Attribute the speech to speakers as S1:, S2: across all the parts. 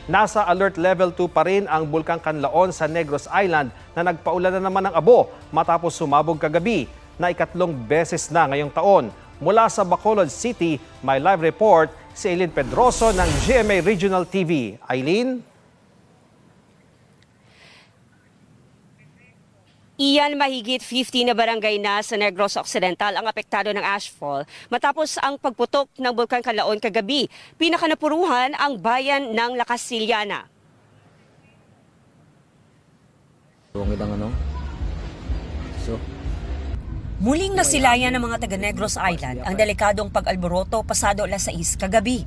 S1: Nasa alert level 2 pa rin ang Bulkang Canlaon sa Negros Island na nagpaulan na naman ng abo matapos sumabog kagabi na ikatlong beses na ngayong taon. Mula sa Bacolod City, may live report si Eileen Pedroso ng GMA Regional TV. Eileen?
S2: Iyan, mahigit 50 na barangay na sa Negros Occidental ang apektado ng ashfall matapos ang pagputok ng Bulkang Canlaon kagabi. Pinakanapuruhan ang bayan ng La Casillana. Muling nasilayan ng mga taga Negros Island ang delikadong pag-alboroto pasado alas 6 kagabi.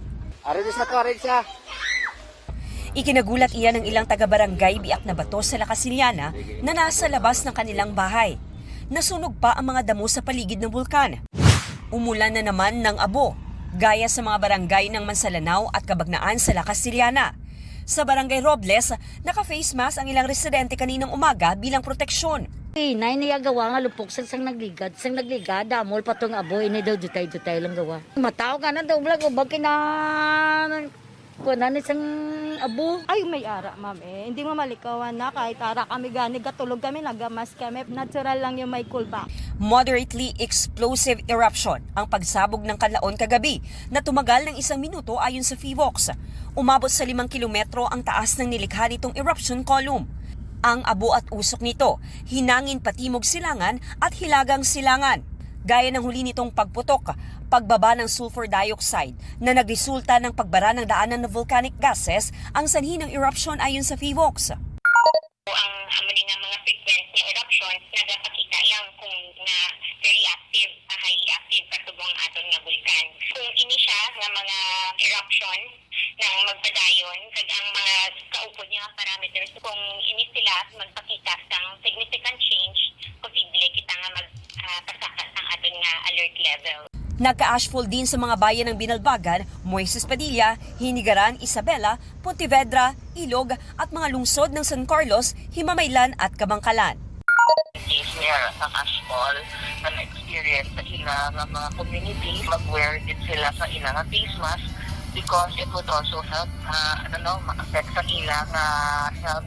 S2: Ikinagulat iyan ng ilang taga-barangay biak na bato sa La Casillana na nasa labas ng kanilang bahay. Nasunog pa ang mga damo sa paligid ng bulkan. Umulan na naman ng abo, gaya sa mga barangay ng Mansalanao at Cabagnaan sa La Casillana. Sa barangay Robles, naka-face mask ang ilang residente kaninang umaga bilang proteksyon.
S3: Nay niya gawa nga lupok sang nagligad, damol patong abo ini daw dutay lang gawa. Mataw ka na daw vlog ubag kina kunan isang abo.
S4: Ay, may ara, ma'am eh. Hindi mo malikawan na kahit ara kami gani, gatulog kami, nagamas kami. Natural lang yung may coolback.
S2: Moderately explosive eruption ang pagsabog ng Canlaon kagabi na tumagal ng 1 minuto ayon sa PHIVOLCS. Umabot sa 5 kilometro ang taas ng nilikha nitong eruption column. Ang abo at usok nito, hinangin patimog silangan at hilagang silangan. Gaya ng huli nitong pagputok, pagbaba ng sulfur dioxide na nagresulta ng pagbara ng daanan ng volcanic gases ang sanhi ng eruption ayon sa PHIVOLCS.
S5: Ang amali nga mga frequent nga eruption nagapakita lang kung na very active, highly active katubong aton nga bulkan. Kung ini siya nga mga eruption nang magpadayon kag ang mga kaupod niya parameters kung ini sila magpakita sang significant change, posible kita nga magpasakat ang aton nga alert level.
S2: Nagka-ashfall din sa mga bayan ng Binalbagan, Moises Padilla, Hinigaran, Isabela, Pontevedra, Ilog at mga lungsod ng San Carlos, Himamaylan at Kabangkalan.
S5: Case niya ang ashfall na na-experience sa ilang mga community, mag-wear din sila sa ilang face mask because it would also help ma-affect sa ilang health.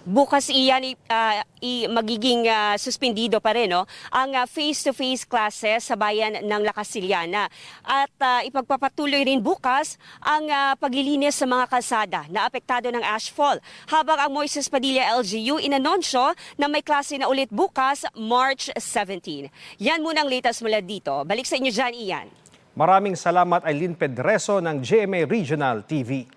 S2: Bukas iyan magiging suspendido pa rin ang face-to-face classes sa bayan ng La Casillana. At ipagpapatuloy rin bukas ang paglilinis sa mga kalsada na apektado ng ashfall. Habang ang Moises Padilla LGU inanunsyo na may klase na ulit bukas, March 17. Yan muna ang latest mula dito. Balik sa inyo dyan, Ian.
S1: Maraming salamat Eileen Pedroso ng GMA Regional TV.